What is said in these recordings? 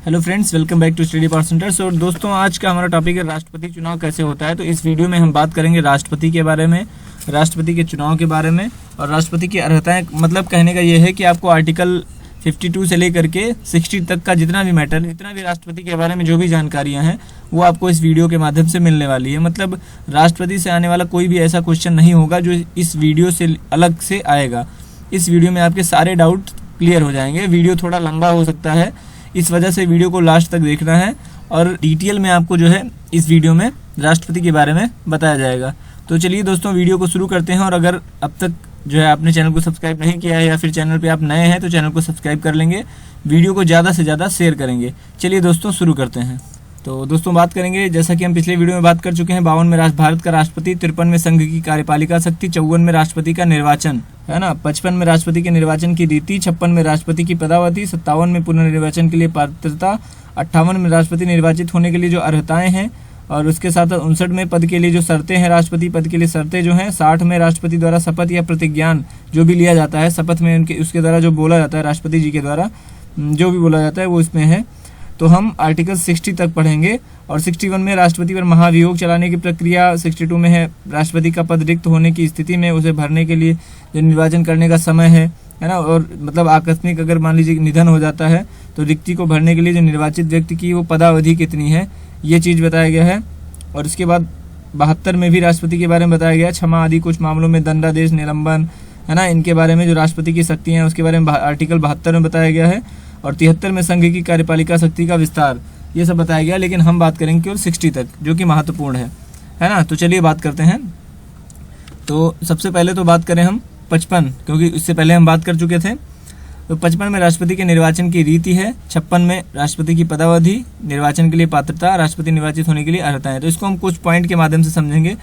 Hello friends, welcome back to study power centre. So दोस्तों, आज का हमारा टॉपिक है राष्ट्रपति चुनाव कैसे होता है। तो इस वीडियो में हम बात करेंगे राष्ट्रपति के बारे में, राष्ट्रपति के चुनाव के बारे में और राष्ट्रपति की अर्हताएं। मतलब कहने का ये है कि आपको आर्टिकल 52 से लेकर के 60 तक का जितना भी मैटर, जितना भी राष्ट्रपति के बारे में जो भी जानकारियाँ हैं वो आपको इस वीडियो के माध्यम से मिलने वाली है। मतलब राष्ट्रपति से आने वाला कोई भी ऐसा क्वेश्चन नहीं होगा जो इस वीडियो से अलग से आएगा। इस वीडियो में आपके सारे डाउट क्लियर हो जाएंगे। वीडियो थोड़ा लंबा हो सकता है, इस वजह से वीडियो को लास्ट तक देखना है और डिटेल में आपको जो है इस वीडियो में राष्ट्रपति के बारे में बताया जाएगा। तो चलिए दोस्तों, वीडियो को शुरू करते हैं। और अगर अब तक जो है आपने चैनल को सब्सक्राइब नहीं किया है या फिर चैनल पे आप नए हैं तो चैनल को सब्सक्राइब कर लेंगे, वीडियो को ज़्यादा से ज़्यादा शेयर करेंगे। चलिए दोस्तों, शुरू करते हैं। तो दोस्तों, बात करेंगे जैसा कि हम पिछले वीडियो में बात कर चुके हैं, 52 में भारत का राष्ट्रपति, 53 में संघ की कार्यपालिका शक्ति, 54 में राष्ट्रपति का निर्वाचन, है ना, 55 में राष्ट्रपति के निर्वाचन की रीति, 56 में राष्ट्रपति की पदावधि, 57 में पुनर्निर्वाचन के लिए पात्रता, 58 में राष्ट्रपति निर्वाचित होने के लिए जो अर्हताएं हैं और उसके साथ 59 में पद के लिए जो शर्तें हैं, राष्ट्रपति पद के लिए शर्तें जो हैं, 60 में राष्ट्रपति द्वारा शपथ या प्रतिज्ञान जो भी लिया जाता है, शपथ में उनके उसके द्वारा जो बोला जाता है, राष्ट्रपति जी के द्वारा जो भी बोला जाता है वो इसमें है। तो हम आर्टिकल 60 तक पढ़ेंगे। और 61 में राष्ट्रपति पर महाभियोग चलाने की प्रक्रिया, 62 में है राष्ट्रपति का पद रिक्त होने की स्थिति में उसे भरने के लिए जो निर्वाचन करने का समय है ना, और मतलब आकस्मिक अगर मान लीजिए निधन हो जाता है तो रिक्ति को भरने के लिए जो निर्वाचित व्यक्ति की वो पदावधि कितनी है, ये चीज़ बताया गया है। और इसके बाद 72 में भी राष्ट्रपति के बारे में बताया गया, क्षमा आदि कुछ मामलों में दंडादेश, निलंबन, है ना, इनके बारे में जो राष्ट्रपति की शक्तियाँ हैं उसके बारे में आर्टिकल 72 में बताया गया है। और 73 में संघ की कार्यपालिका शक्ति का विस्तार, ये सब बताया गया। लेकिन हम बात करेंगे केवल 60 तक, जो कि महत्वपूर्ण है ना। तो चलिए बात करते हैं। तो सबसे पहले तो बात करें हम 55, क्योंकि इससे पहले हम बात कर चुके थे। तो 55 में राष्ट्रपति के निर्वाचन की रीति है, 56 में राष्ट्रपति की पदावधि, निर्वाचन के लिए पात्रता, राष्ट्रपति निर्वाचित होने के लिए अर्हताएं। तो इसको हम कुछ पॉइंट के माध्यम से समझेंगे।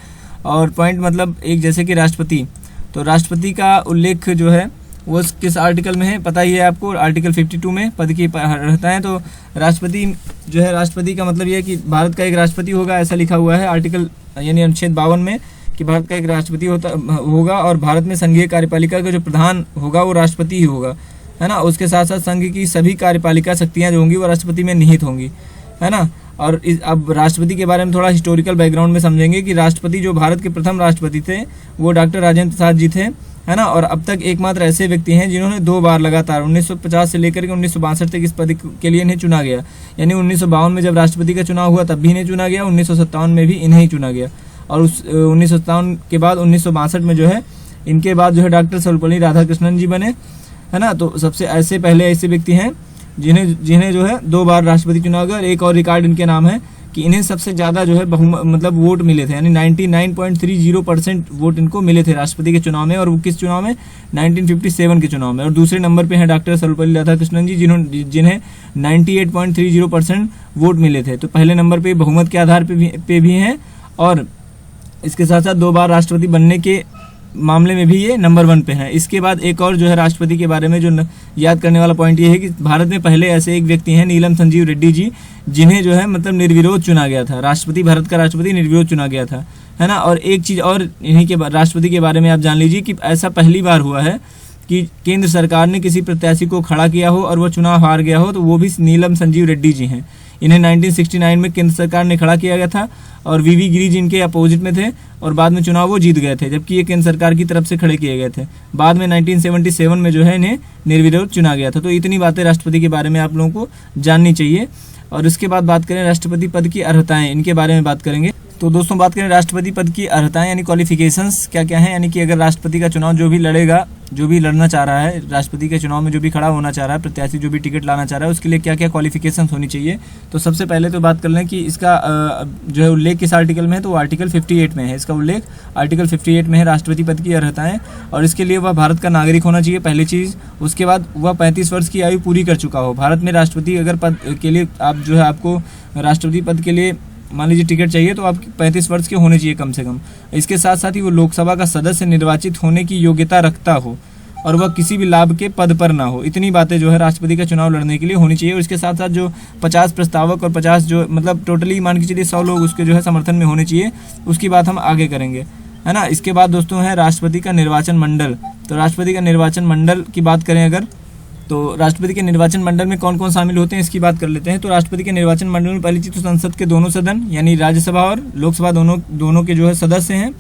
और पॉइंट मतलब एक, जैसे कि राष्ट्रपति, तो राष्ट्रपति का उल्लेख जो है वो किस आर्टिकल में है पता ही है आपको, आर्टिकल 52 में पद की अर्हताएं। तो राष्ट्रपति जो है, राष्ट्रपति का मतलब ये है कि भारत का एक राष्ट्रपति होगा, ऐसा लिखा हुआ है आर्टिकल यानी अनुच्छेद 52 में कि भारत का एक राष्ट्रपति होगा और भारत में संघीय कार्यपालिका का जो प्रधान होगा वो राष्ट्रपति ही होगा, है ना। उसके साथ साथ संघ की सभी कार्यपालिका शक्तियाँ जो होंगी वो राष्ट्रपति में निहित होंगी, है ना। और अब राष्ट्रपति के बारे में थोड़ा हिस्टोरिकल बैकग्राउंड में समझेंगे कि राष्ट्रपति जो भारत के प्रथम राष्ट्रपति थे वो डॉक्टर राजेंद्र प्रसाद जी थे, है ना। और अब तक एकमात्र ऐसे व्यक्ति हैं जिन्होंने 2 बार लगातार 1950 से लेकर के 1962 तक इस पद के लिए इन्हें चुना गया। यानी 1952 में जब राष्ट्रपति का चुनाव हुआ तब भी इन्हें चुना गया, 1957 में भी इन्हें ही चुना गया। और उस 1957 के बाद 1962 में जो है इनके बाद जो है डॉक्टर सर्वपल्ली राधाकृष्णन जी बने, है ना। तो सबसे ऐसे पहले ऐसे व्यक्ति हैं जिन्हें जो है 2 बार राष्ट्रपति चुना गया। और एक और रिकॉर्ड इनके नाम है कि इन्हें सबसे ज़्यादा जो है मतलब वोट मिले थे, यानी 99.30% वोट इनको मिले थे राष्ट्रपति के चुनाव में। और वो किस चुनाव में, 1957 के चुनाव में। और दूसरे नंबर पे हैं डॉक्टर सर्वपल्ली राधाकृष्णन जी जिन्हें 98.30% वोट मिले थे। तो पहले नंबर पे बहुमत के आधार पे भी हैं और इसके साथ साथ 2 बार राष्ट्रपति बनने के मामले में भी ये नंबर 1 पे है। इसके बाद एक और जो है राष्ट्रपति के बारे में जो याद करने वाला पॉइंट ये है कि भारत में पहले ऐसे एक व्यक्ति हैं, नीलम संजीव रेड्डी जी, जिन्हें जो है मतलब निर्विरोध चुना गया था। राष्ट्रपति, भारत का राष्ट्रपति निर्विरोध चुना गया था, है ना। और एक चीज़ और इन्हीं के राष्ट्रपति के बारे में आप जान लीजिए कि ऐसा पहली बार हुआ है कि केंद्र सरकार ने किसी प्रत्याशी को खड़ा किया हो और वो चुनाव हार गया हो, तो वो भी नीलम संजीव रेड्डी जी हैं। इन्हें 1969 में केंद्र सरकार ने खड़ा किया गया था और वीवी गिरी जी इनके अपोजिट में थे और बाद में चुनाव वो जीत गए थे, जबकि ये केंद्र सरकार की तरफ से खड़े किए गए थे। बाद में 1977 में जो है इन्हें निर्विरोध चुना गया था। तो इतनी बातें राष्ट्रपति के बारे में आप लोगों को जाननी चाहिए। और इसके बाद बात करें राष्ट्रपति पद की अर्हताएं, इनके बारे में बात करेंगे। तो दोस्तों, बात करें राष्ट्रपति पद की अर्हताएं यानी क्वालिफिकेशंस क्या क्या हैं। यानी कि अगर राष्ट्रपति का चुनाव जो भी लड़ेगा, जो भी लड़ना चाह रहा है, राष्ट्रपति के चुनाव में जो भी खड़ा होना चाह रहा है, प्रत्याशी जो भी टिकट लाना चाह रहा है, उसके लिए क्या क्या क्वालिफिकेशंस होनी चाहिए। तो सबसे पहले तो बात कर लें कि इसका जो है उल्लेख किस आर्टिकल में है, तो वो आर्टिकल 58 में है। इसका उल्लेख आर्टिकल 58 में है, राष्ट्रपति पद की अर्हताएं। और इसके लिए वह भारत का नागरिक होना चाहिए, पहली चीज़। उसके बाद वह 35 वर्ष की आयु पूरी कर चुका हो। भारत में राष्ट्रपति अगर पद के लिए आप जो है आपको राष्ट्रपति पद के लिए मान लीजिए टिकट चाहिए तो आप 35 वर्ष के होने चाहिए कम से कम। इसके साथ साथ ही वो लोकसभा का सदस्य निर्वाचित होने की योग्यता रखता हो और वह किसी भी लाभ के पद पर ना हो। इतनी बातें जो है राष्ट्रपति का चुनाव लड़ने के लिए होनी चाहिए। और इसके साथ साथ जो 50 प्रस्तावक और 50 जो मतलब टोटली मान के चलिए 100 लोग उसके जो है समर्थन में होने चाहिए, उसकी बात हम आगे करेंगे, है ना। इसके बाद दोस्तों है राष्ट्रपति का निर्वाचन मंडल। तो राष्ट्रपति का निर्वाचन मंडल की बात करें अगर, तो राष्ट्रपति के निर्वाचन मंडल में कौन कौन शामिल होते हैं इसकी बात कर लेते हैं। तो राष्ट्रपति के निर्वाचन मंडल में पहली चीज तो संसद के दोनों सदन यानी राज्यसभा और लोकसभा दोनों के जो है सदस्य हैं।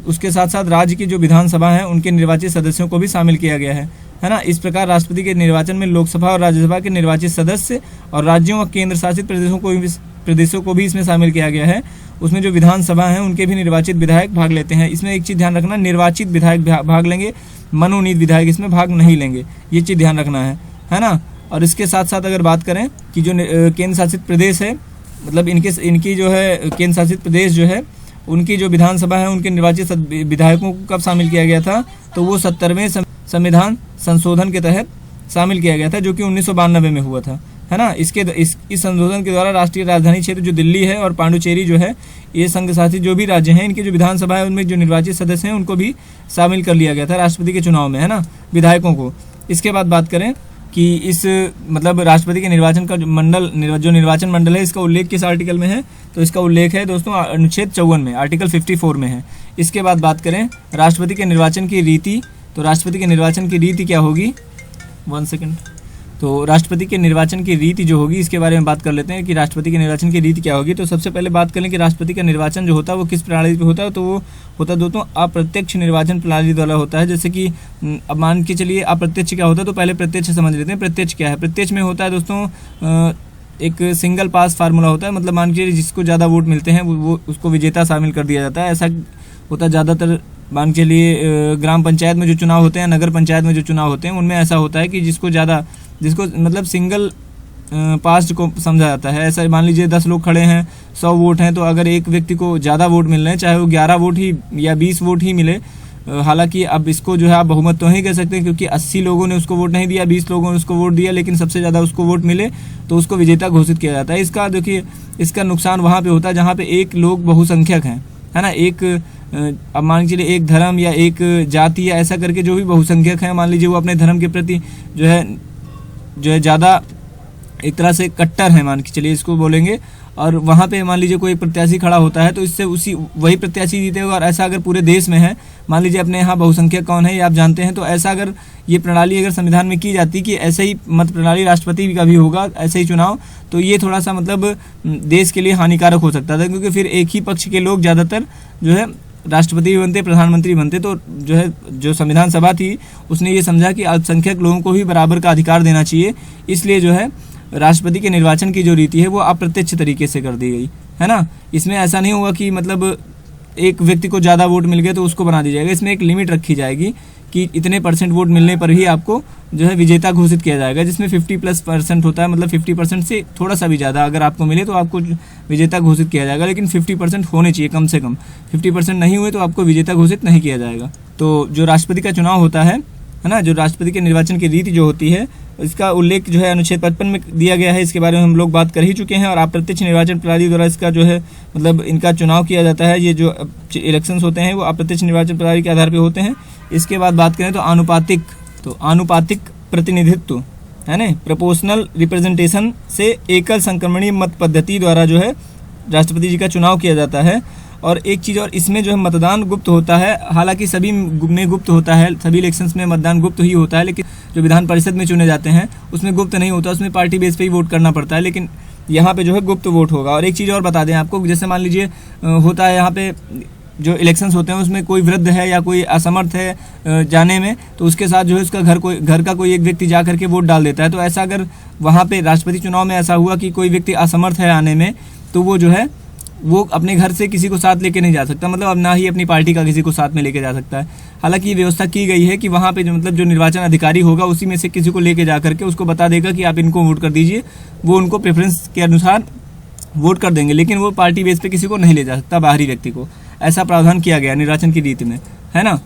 उसके साथ साथ राज्य की जो विधानसभा है उनके निर्वाचित सदस्यों को भी शामिल किया गया है ना। इस प्रकार राष्ट्रपति के निर्वाचन में लोकसभा और राज्यसभा के निर्वाचित सदस्य और राज्यों और केंद्र शासित प्रदेशों को भी इसमें शामिल किया गया है। उसमें जो विधानसभा है उनके भी निर्वाचित विधायक भाग लेते हैं। इसमें एक चीज़ ध्यान रखना, निर्वाचित विधायक भाग लेंगे, मनोनीत विधायक इसमें भाग नहीं लेंगे, ये चीज़ ध्यान रखना है ना। और इसके साथ साथ अगर बात करें कि जो केंद्र शासित प्रदेश है, मतलब इनकी जो है केंद्र शासित प्रदेश जो है उनकी जो विधानसभा है उनके निर्वाचित विधायकों को कब शामिल किया गया था, तो वो 70वें संविधान संशोधन के तहत शामिल किया गया था, जो कि 1992 में हुआ था, है ना। इस संशोधन के द्वारा राष्ट्रीय राजधानी क्षेत्र जो दिल्ली है और पांडुचेरी जो है, ये संघ शासित जो भी राज्य हैं, इनके जो विधानसभा है उनमें जो निर्वाचित सदस्य हैं उनको भी शामिल कर लिया गया था राष्ट्रपति के चुनाव में, है ना, विधायकों को। इसके बाद बात करें कि इस मतलब राष्ट्रपति के निर्वाचन का जो निर्वाचन मंडल है इसका उल्लेख किस आर्टिकल में है, तो इसका उल्लेख है दोस्तों अनुच्छेद 54 में, आर्टिकल 54 में है। इसके बाद बात करें राष्ट्रपति के निर्वाचन की रीति, तो राष्ट्रपति के निर्वाचन की रीति क्या होगी, 1 सेकंड। तो राष्ट्रपति के निर्वाचन की रीति जो होगी इसके बारे में बात कर लेते हैं कि राष्ट्रपति के निर्वाचन की रीति क्या होगी। तो सबसे पहले बात करें कि राष्ट्रपति का निर्वाचन जो होता है वो किस प्रणाली पे होता है, तो वो होता है दोस्तों अप्रत्यक्ष निर्वाचन प्रणाली द्वारा होता है। जैसे कि अब मान के चलिए अप्रत्यक्ष क्या होता है, तो पहले प्रत्यक्ष समझ लेते हैं। प्रत्यक्ष क्या है, प्रत्यक्ष में होता है दोस्तों एक सिंगल पास फार्मूला होता है, मतलब मान के जिसको ज़्यादा वोट मिलते हैं वो उसको विजेता शामिल कर दिया जाता है। ऐसा होता है ज़्यादातर, मान के लिए ग्राम पंचायत में जो चुनाव होते हैं, नगर पंचायत में जो चुनाव होते हैं, उनमें ऐसा होता है कि जिसको मतलब सिंगल पास को समझा जाता है। ऐसा मान लीजिए 10 लोग खड़े हैं, 100 वोट हैं, तो अगर एक व्यक्ति को ज़्यादा वोट मिल रहे हैं, चाहे वो 11 वोट ही या 20 वोट ही मिले, हालांकि अब इसको जो है आप बहुमत तो नहीं कह सकते क्योंकि 80 लोगों ने उसको वोट नहीं दिया, 20 लोगों ने उसको वोट दिया, लेकिन सबसे ज़्यादा उसको वोट मिले तो उसको विजेता घोषित किया जाता है। इसका देखिए इसका नुकसान वहाँ पे होता है जहाँ पे एक लोग बहुसंख्यक हैं, है ना। अब मान लीजिए एक धर्म या एक जाति या ऐसा करके जो भी बहुसंख्यक हैं, मान लीजिए वो अपने धर्म के प्रति जो है ज़्यादा एक तरह से कट्टर है, मान के चलिए इसको बोलेंगे, और वहाँ पे मान लीजिए कोई प्रत्याशी खड़ा होता है तो इससे वही प्रत्याशी जीतेगा। और ऐसा अगर पूरे देश में है, मान लीजिए अपने यहाँ बहुसंख्यक कौन है ये आप जानते हैं, तो ऐसा अगर ये प्रणाली अगर संविधान में की जाती कि ऐसे ही मत प्रणाली राष्ट्रपति का भी होगा, ऐसे ही चुनाव, तो ये थोड़ा सा मतलब देश के लिए हानिकारक हो सकता था, क्योंकि फिर एक ही पक्ष के लोग ज़्यादातर जो है राष्ट्रपति भी बनते, प्रधानमंत्री बनते। तो जो संविधान सभा थी उसने ये समझा कि अल्पसंख्यक लोगों को भी बराबर का अधिकार देना चाहिए, इसलिए जो है राष्ट्रपति के निर्वाचन की जो रीति है वो अप्रत्यक्ष तरीके से कर दी गई, है ना। इसमें ऐसा नहीं होगा कि मतलब एक व्यक्ति को ज़्यादा वोट मिल गए तो उसको बना दिया जाएगा। इसमें एक लिमिट रखी जाएगी कि इतने % वोट मिलने पर ही आपको जो है विजेता घोषित किया जाएगा, जिसमें 50+ % होता है, मतलब 50% से थोड़ा सा भी ज़्यादा अगर आपको मिले तो आपको विजेता घोषित किया जाएगा, लेकिन 50% होने चाहिए कम से कम। 50% नहीं हुए तो आपको विजेता घोषित नहीं किया जाएगा। तो जो राष्ट्रपति का चुनाव होता है ना, जो राष्ट्रपति के निर्वाचन की रीति जो होती है इसका उल्लेख जो है अनुच्छेद 55 में दिया गया है। इसके बारे में हम लोग बात कर ही चुके हैं। और अप्रत्यक्ष निर्वाचन प्रणाली द्वारा इसका जो है मतलब इनका चुनाव किया जाता है। ये जो इलेक्शंस होते हैं वो अप्रत्यक्ष निर्वाचन प्रणाली के आधार पर होते हैं। इसके बाद बात करें तो आनुपातिक प्रतिनिधित्व, है ना, प्रोपोर्शनल रिप्रेजेंटेशन से एकल संक्रमणीय मत पद्धति द्वारा जो है राष्ट्रपति जी का चुनाव किया जाता है। और एक चीज़ और, इसमें जो है मतदान गुप्त होता है। हालांकि सभी में गुप्त होता है, सभी इलेक्शंस में मतदान गुप्त ही होता है, लेकिन जो विधान परिषद में चुने जाते हैं उसमें गुप्त नहीं होता, उसमें पार्टी बेस पे ही वोट करना पड़ता है, लेकिन यहाँ पे जो है गुप्त वोट होगा। और एक चीज़ और बता दें आपको, जैसे मान लीजिए होता है यहाँ पे जो इलेक्शंस होते हैं उसमें कोई वृद्ध है या कोई असमर्थ है जाने में, तो उसके साथ जो है उसका घर का कोई एक व्यक्ति जा करके वोट डाल देता है। तो ऐसा अगर वहाँ पे राष्ट्रपति चुनाव में ऐसा हुआ कि कोई व्यक्ति असमर्थ है आने में, तो वो जो है वो अपने घर से किसी को साथ लेके नहीं जा सकता, मतलब अब ना ही अपनी पार्टी का किसी को साथ में लेके जा सकता है। हालांकि ये व्यवस्था की गई है कि वहाँ पे जो निर्वाचन अधिकारी होगा उसी में से किसी को लेके जा करके उसको बता देगा कि आप इनको वोट कर दीजिए, वो उनको प्रेफरेंस के अनुसार वोट कर देंगे, लेकिन वो पार्टी बेस पे किसी को नहीं ले जा सकता, बाहरी व्यक्ति को। ऐसा प्रावधान किया गया निर्वाचन की रीति में, है ना।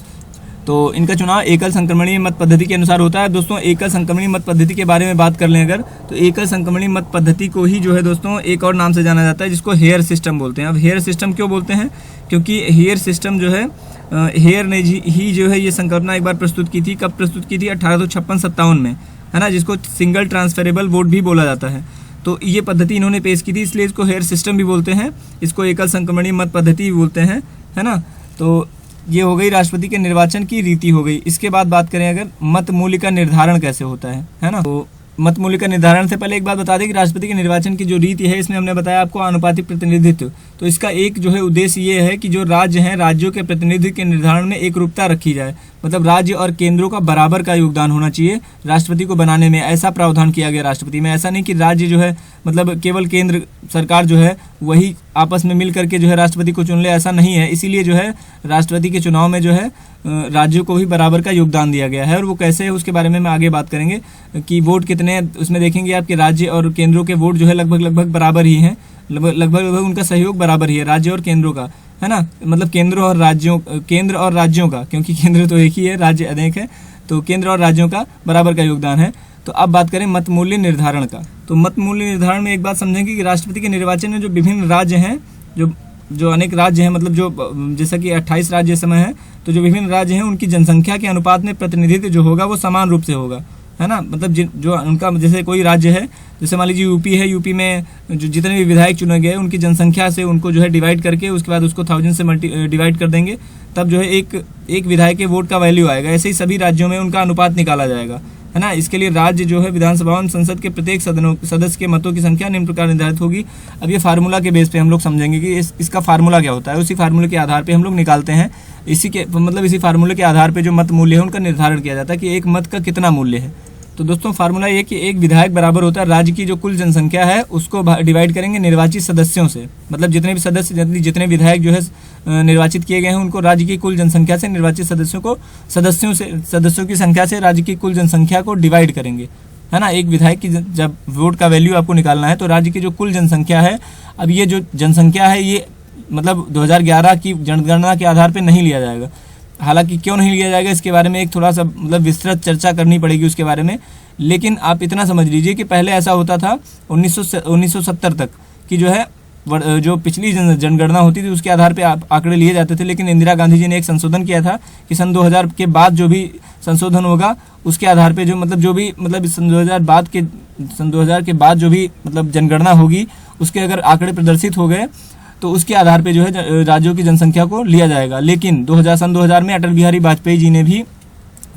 तो इनका चुनाव एकल संक्रमणीय मत पद्धति के अनुसार होता है। दोस्तों एकल संक्रमणीय मत पद्धति के बारे में बात कर लें अगर, तो एकल संक्रमणीय मत पद्धति को ही जो है दोस्तों एक और नाम से जाना जाता है, जिसको हेयर सिस्टम बोलते हैं। अब हेयर सिस्टम क्यों बोलते हैं, क्योंकि हेयर सिस्टम जो है हेयर ने ही जो है ये संकल्पना एक बार प्रस्तुत की थी। कब प्रस्तुत की थी, 1856-57 में, है ना, जिसको सिंगल ट्रांसफरेबल वोट भी बोला जाता है। तो ये पद्धति इन्होंने पेश की थी, इसलिए इसको हेयर सिस्टम भी बोलते हैं, इसको एकल संक्रमणीय मत पद्धति भी बोलते हैं, है ना। तो ये हो गई राष्ट्रपति के निर्वाचन की रीति हो गई। इसके बाद बात करें अगर मत मूल्य का निर्धारण कैसे होता है ना। तो मत मूल्य का निर्धारण से पहले एक बात बता दें कि राष्ट्रपति के निर्वाचन की जो रीति है, इसमें हमने बताया आपको आनुपातिक प्रतिनिधित्व। तो इसका एक जो है उद्देश्य ये है कि जो राज्य हैं, राज्यों के प्रतिनिधित्व के निर्धारण में एक रूपता रखी जाए, मतलब राज्य और केंद्रों का बराबर का योगदान होना चाहिए राष्ट्रपति को बनाने में, ऐसा प्रावधान किया गया राष्ट्रपति में। ऐसा नहीं कि राज्य जो है मतलब केवल केंद्र सरकार जो है वही आपस में मिल करके जो है राष्ट्रपति को चुन ले, ऐसा नहीं है। इसीलिए जो है राष्ट्रपति के चुनाव में जो है राज्यों को भी बराबर का योगदान दिया गया है। और वो कैसे है उसके बारे में हम आगे बात करेंगे कि वोट कितने हैं। उसमें देखेंगे आपके राज्य और केंद्रों के वोट जो है लगभग बराबर ही हैं, लगभग उनका सहयोग बराबर ही है राज्य और केंद्रों का, है ना। मतलब केंद्र और राज्यों का, क्योंकि केंद्र तो एक ही है, राज्य अनेक है, तो केंद्र और राज्यों का बराबर का योगदान है। तो अब बात करें मत मूल्य निर्धारण का। तो मत मूल्य निर्धारण में एक बात समझेंगे कि राष्ट्रपति के निर्वाचन में जो विभिन्न राज्य हैं, जो अनेक राज्य हैं, मतलब जो जैसा कि 28 राज्य इस समय है, तो जो विभिन्न राज्य हैं उनकी जनसंख्या के अनुपात में प्रतिनिधित्व जो होगा वो समान रूप से होगा, है ना। मतलब जो उनका, जैसे कोई राज्य है, जैसे मान लीजिए यूपी है, यूपी में जो जितने भी विधायक चुने गए उनकी जनसंख्या से उनको जो है डिवाइड करके उसके बाद उसको 1000 से डिवाइड कर देंगे, तब जो है एक विधायक के वोट का वैल्यू आएगा। ऐसे ही सभी राज्यों में उनका अनुपात निकाला जाएगा, है ना। इसके लिए राज्य जो है विधानसभा संसद के प्रत्येक सदस्य के मतों की संख्या निम्न प्रकार निर्धारित होगी। अब ये फार्मूला के बेस पे हम लोग समझेंगे कि इसका फार्मूला क्या होता है। उसी फार्मूले के आधार पे हम लोग निकालते हैं। इसी फार्मूले के आधार पे जो मत मूल्य है उनका निर्धारण किया जाता है कि एक मत का कितना मूल्य है। तो दोस्तों फार्मूला ये कि एक विधायक बराबर होता है राज्य की जो कुल जनसंख्या है उसको डिवाइड करेंगे निर्वाचित सदस्यों से। मतलब जितने भी सदस्य, जितने विधायक जो है निर्वाचित किए गए हैं उनको राज्य की कुल जनसंख्या से निर्वाचित सदस्यों की संख्या से राज्य की कुल जनसंख्या को डिवाइड करेंगे, है ना। एक विधायक की जब वोट का वैल्यू आपको निकालना है तो राज्य की जो कुल जनसंख्या है, अब ये जो जनसंख्या है ये मतलब 2011 की जनगणना के आधार पर नहीं लिया जाएगा। हालांकि क्यों नहीं लिया जाएगा इसके बारे में एक थोड़ा सा मतलब विस्तृत चर्चा करनी पड़ेगी उसके बारे में। लेकिन आप इतना समझ लीजिए कि पहले ऐसा होता था 1970 तक कि जो है जो पिछली जनगणना होती थी उसके आधार पे आंकड़े लिए जाते थे। लेकिन इंदिरा गांधी जी ने एक संशोधन किया था कि सन 2000 के बाद जो भी संशोधन होगा उसके आधार पे सन 2000 के बाद जो भी मतलब जनगणना होगी उसके अगर आंकड़े प्रदर्शित हो गए तो उसके आधार पे जो है राज्यों की जनसंख्या को लिया जाएगा। लेकिन सन 2000 में अटल बिहारी वाजपेयी जी ने भी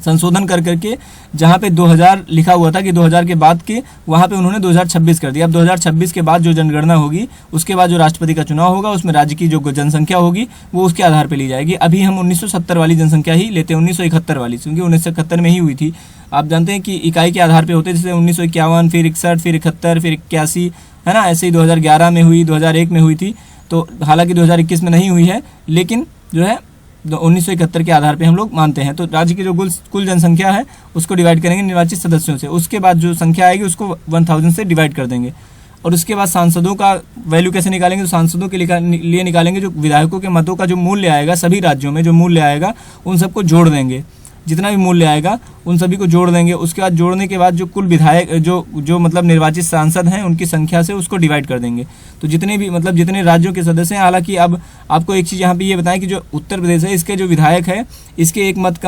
संशोधन करके जहाँ पे 2000 लिखा हुआ था कि 2000 के बाद के, वहाँ पे उन्होंने 2026 कर दिया। अब 2026 के बाद जो जनगणना होगी उसके बाद जो राष्ट्रपति का चुनाव होगा उसमें राज्य की जो जनसंख्या होगी वो उसके आधार पे ली जाएगी। अभी हम 1970 वाली जनसंख्या ही लेते हैं, 1971 वाली, क्योंकि 1971 में ही हुई थी। आप जानते हैं कि इकाई के आधार पर होते हैं, जैसे 1951, फिर 61, फिर 71, फिर 81, है ना। ऐसे ही 2011 में हुई, 2001 में हुई थी। तो हालांकि 2021 में नहीं हुई है, लेकिन जो है 1971 के आधार पे हम लोग मानते हैं। तो राज्य की जो कुल जनसंख्या है उसको डिवाइड करेंगे निर्वाचित सदस्यों से, उसके बाद जो संख्या आएगी उसको 1000 से डिवाइड कर देंगे। और उसके बाद सांसदों का वैल्यू कैसे निकालेंगे, तो सांसदों के लिए निकालेंगे जो विधायकों के मतों का जो मूल्य आएगा, सभी राज्यों में जो मूल्य आएगा उन सबको जोड़ देंगे, जितना भी मूल्य आएगा उन सभी को जोड़ देंगे। उसके बाद जोड़ने के बाद जो कुल विधायक जो मतलब निर्वाचित सांसद हैं उनकी संख्या से उसको डिवाइड कर देंगे। तो जितने राज्यों के सदस्य हैं, हालांकि अब आपको एक चीज़ यहाँ पे ये बताएं कि जो उत्तर प्रदेश है इसके जो विधायक है इसके एक मत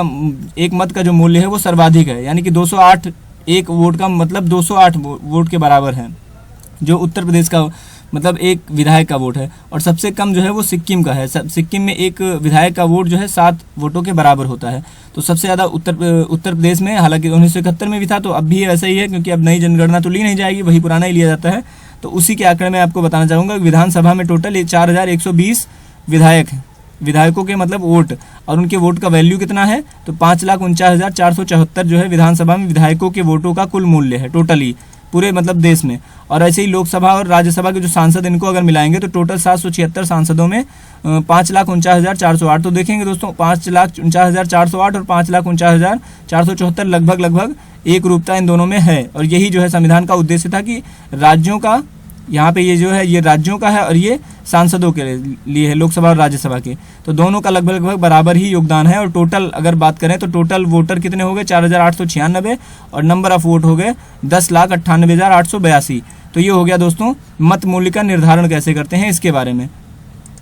का जो मूल्य है वो सर्वाधिक है, यानी कि 208, एक वोट का मतलब 208 वोट के बराबर है जो उत्तर प्रदेश का मतलब एक विधायक का वोट है। और सबसे कम जो है वो सिक्किम का है। सिक्किम में एक विधायक का वोट जो है 7 वोटों के बराबर होता है। तो सबसे ज़्यादा उत्तर प्रदेश में, हालांकि 1971 में भी था तो अब भी वैसा ही है, क्योंकि अब नई जनगणना तो ली नहीं जाएगी, वही पुराना ही लिया जाता है। तो उसी के आंकड़े में आपको बताना चाहूँगा विधानसभा में टोटल 4120 विधायक हैं, विधायकों के मतलब वोट, और उनके वोट का वैल्यू कितना है तो 5,49,474 जो है विधानसभा में विधायकों के वोटों का कुल मूल्य है टोटली पूरे मतलब देश में। और ऐसे ही लोकसभा और राज्यसभा के जो सांसद इनको अगर मिलाएंगे तो टोटल 776 सांसदों में 5,49,408। तो देखेंगे दोस्तों 5,49,408 और 5,49,474 लगभग एक रूपता इन दोनों में है। और यही जो है संविधान का उद्देश्य था कि राज्यों का, यहाँ पे ये जो है ये राज्यों का है और ये सांसदों के लिए है, लोकसभा और राज्यसभा के। तो दोनों का लगभग बराबर ही योगदान है। और टोटल अगर बात करें तो टोटल वोटर कितने हो गए 4,896 और नंबर ऑफ वोट हो गए 10,98,882। तो ये हो गया दोस्तों मत मूल्य का निर्धारण कैसे करते हैं इसके बारे में।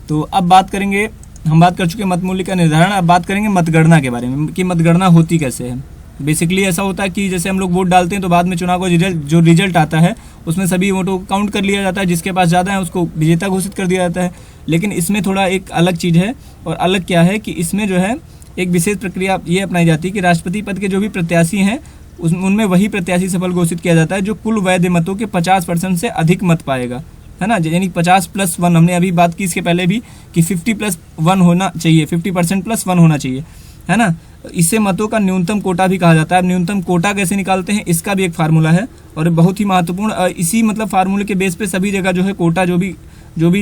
तो अब बात करेंगे, हम बात कर चुके मत मूल्य का निर्धारण, अब बात करेंगे मतगणना के बारे में कि मतगणना होती कैसे है। बेसिकली ऐसा होता है कि जैसे हम लोग वोट डालते हैं तो बाद में चुनाव का जो रिजल्ट आता है उसमें सभी वोटों को काउंट कर लिया जाता है, जिसके पास ज़्यादा है उसको विजेता घोषित कर दिया जाता है। लेकिन इसमें थोड़ा एक अलग चीज़ है, और अलग क्या है कि इसमें जो है एक विशेष प्रक्रिया ये अपनाई जाती है कि राष्ट्रपति पद के जो भी प्रत्याशी हैं उनमें वही प्रत्याशी सफल घोषित किया जाता है जो कुल वैध मतों के 50% से अधिक मत पाएगा, है ना। यानी 50+1, हमने अभी बात की इसके पहले भी कि 50+1 होना चाहिए, 50%+1 होना चाहिए, है ना। इसे मतों का न्यूनतम कोटा भी कहा जाता है। अब न्यूनतम कोटा कैसे निकालते हैं इसका भी एक फार्मूला है, और बहुत ही महत्वपूर्ण, इसी मतलब फार्मूले के बेस पे सभी जगह जो है कोटा जो भी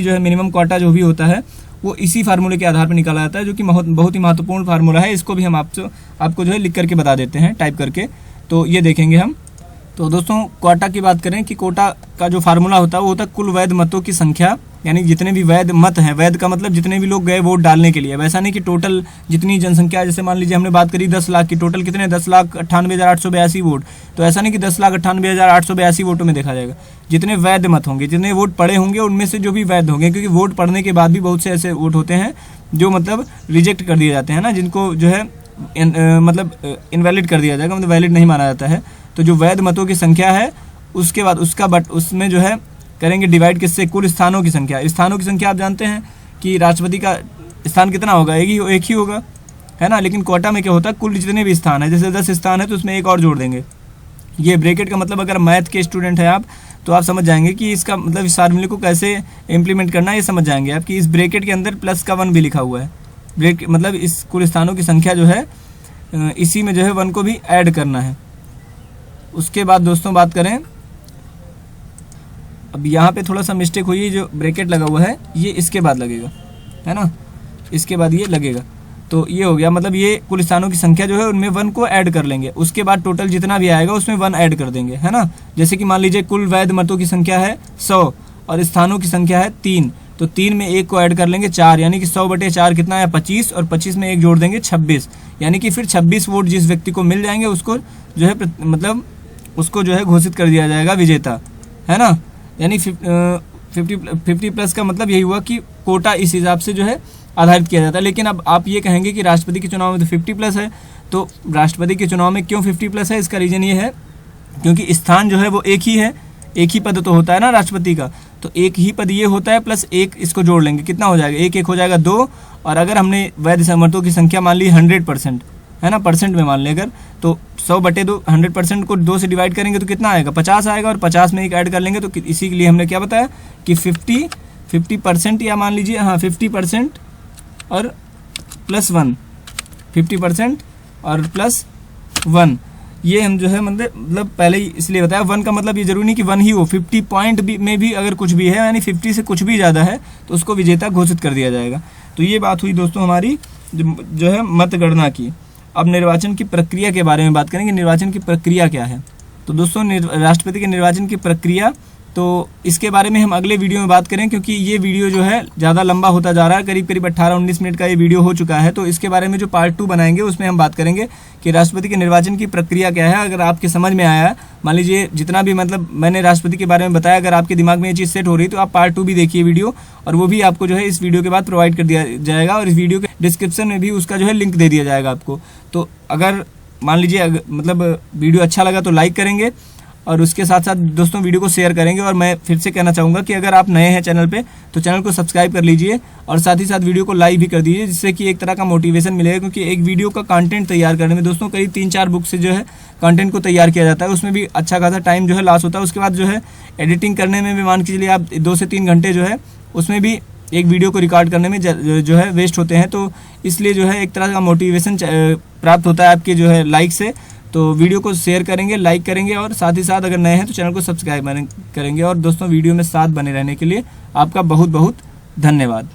जो है मिनिमम कोटा जो भी होता है वो इसी फार्मूले के आधार पर निकाला जाता है, जो कि बहुत ही महत्वपूर्ण फार्मूला है। इसको भी हम आपको जो है लिख करके बता देते हैं, टाइप करके, तो ये देखेंगे हम। तो दोस्तों कोटा की बात करें कि कोटा का जो फार्मूला होता है वो होता है कुल वैध मतों की संख्या, यानी जितने भी वैध मत हैं, वैध का मतलब जितने भी लोग गए वोट डालने के लिए, वैसा नहीं कि टोटल जितनी जनसंख्या, जैसे मान लीजिए हमने बात करी 10 लाख की, टोटल कितने 10,98,882 वोट, तो ऐसा नहीं कि 10,98,882 वोटों में देखा जाएगा। जितने वैध मत होंगे, जितने वोट पड़े होंगे उनमें से जो भी वैध होंगे, क्योंकि वोट पड़ने के बाद भी बहुत से ऐसे वोट होते हैं जो मतलब रिजेक्ट कर दिए जाते हैं ना, जिनको जो है मतलब इनवैलिड कर दिया जाएगा, मतलब वैलिड नहीं माना जाता है। तो जो वैध मतों की संख्या है उसके बाद उसमें जो है करेंगे डिवाइड किससे, कुल स्थानों की संख्या। स्थानों की संख्या आप जानते हैं कि राष्ट्रपति का स्थान कितना होगा, एक ही होगा, है ना। लेकिन कोटा में क्या होता है, कुल जितने भी स्थान है, जैसे 10 स्थान है तो उसमें एक और जोड़ देंगे। ये ब्रैकेट का मतलब, अगर मैथ के स्टूडेंट हैं आप तो आप समझ जाएंगे कि इसका मतलब इस फार्मूले को कैसे इम्प्लीमेंट करना है, ये समझ जाएंगे आप कि इस ब्रैकेट के अंदर प्लस का 1 भी लिखा हुआ है। ब्रैकेट मतलब इस कुल स्थानों की संख्या जो है इसी में जो है 1 को भी ऐड करना है। उसके बाद दोस्तों बात करें, अब यहाँ पे थोड़ा सा मिस्टेक हुई है, जो ब्रैकेट लगा हुआ है ये इसके बाद लगेगा, है ना, इसके बाद ये लगेगा। तो ये हो गया, मतलब ये कुल स्थानों की संख्या जो है उनमें 1 को ऐड कर लेंगे, उसके बाद टोटल जितना भी आएगा उसमें 1 ऐड कर देंगे, है ना। जैसे कि मान लीजिए कुल वैध मतों की संख्या है 100 और स्थानों की संख्या है 3, तो 3 में 1 को ऐड कर लेंगे 4, यानी कि 100/4 कितना है 25, और 25 में 1 जोड़ देंगे 26, यानी कि फिर 26 वोट जिस व्यक्ति को मिल जाएंगे उसको जो है मतलब उसको जो है घोषित कर दिया जाएगा विजेता, है ना। यानी 50+ का मतलब यही हुआ कि कोटा इस हिसाब से जो है आधारित किया जाता है। लेकिन अब आप ये कहेंगे कि राष्ट्रपति के चुनाव में तो 50+ है, तो राष्ट्रपति के चुनाव में क्यों 50+ है, इसका रीज़न ये है क्योंकि स्थान जो है वो एक ही है, एक ही पद तो होता है ना राष्ट्रपति का, तो एक ही पद ये होता है, प्लस 1 इसको जोड़ लेंगे, कितना हो जाएगा 1 हो जाएगा 2, और अगर हमने वैध मतों की संख्या मान ली 100%, है ना, परसेंट में मान लें अगर, तो 100/2 100% को 2 से डिवाइड करेंगे तो कितना आएगा 50 आएगा, और 50 में 1 ऐड कर लेंगे, तो इसी के लिए हमने क्या बताया कि 50% या मान लीजिए 50% और +1, 50% और +1, ये हम जो है मतलब पहले ही इसलिए बताया। 1 का मतलब ये जरूरी नहीं कि 1 ही हो, 50 पॉइंट में भी अगर कुछ भी है, यानी 50 से कुछ भी ज़्यादा है तो उसको विजेता घोषित कर दिया जाएगा। तो ये बात हुई दोस्तों हमारी जो है मतगणना की। अब निर्वाचन की प्रक्रिया के बारे में बात करेंगे, निर्वाचन की प्रक्रिया क्या है। तो दोस्तों राष्ट्रपति के निर्वाचन की प्रक्रिया, तो इसके बारे में हम अगले वीडियो में बात करें, क्योंकि ये वीडियो जो है ज़्यादा लंबा होता जा रहा है, करीब 18-19 मिनट का ये वीडियो हो चुका है। तो इसके बारे में जो पार्ट 2 बनाएंगे उसमें हम बात करेंगे कि राष्ट्रपति के निर्वाचन की प्रक्रिया क्या है। अगर आपके समझ में आया, मान लीजिए जितना भी मतलब मैंने राष्ट्रपति के बारे में बताया, अगर आपके दिमाग में ये चीज़ सेट हो रही तो आप पार्ट 2 भी देखिए वीडियो, और वो भी आपको जो है इस वीडियो के बाद प्रोवाइड कर दिया जाएगा, और इस वीडियो के डिस्क्रिप्शन में भी उसका जो है लिंक दे दिया जाएगा आपको। तो अगर मान लीजिए मतलब वीडियो अच्छा लगा तो लाइक करेंगे, और उसके साथ साथ दोस्तों वीडियो को शेयर करेंगे। और मैं फिर से कहना चाहूँगा कि अगर आप नए हैं चैनल पे तो चैनल को सब्सक्राइब कर लीजिए, और साथ ही साथ वीडियो को लाइक भी कर दीजिए, जिससे कि एक तरह का मोटिवेशन मिलेगा। क्योंकि एक वीडियो का कंटेंट तैयार करने में दोस्तों करीब 3-4 बुक से जो है कंटेंट को तैयार किया जाता है, उसमें भी अच्छा खासा टाइम जो है लॉस होता है। उसके बाद जो है एडिटिंग करने में भी मान के चलिए आप 2 से 3 घंटे जो है उसमें भी एक वीडियो को रिकॉर्ड करने में जो है वेस्ट होते हैं। तो इसलिए जो है एक तरह का मोटिवेशन प्राप्त होता है आपके जो है लाइक से। तो वीडियो को शेयर करेंगे, लाइक करेंगे, और साथ ही साथ अगर नए हैं तो चैनल को सब्सक्राइब करेंगे। और दोस्तों वीडियो में साथ बने रहने के लिए आपका बहुत बहुत धन्यवाद।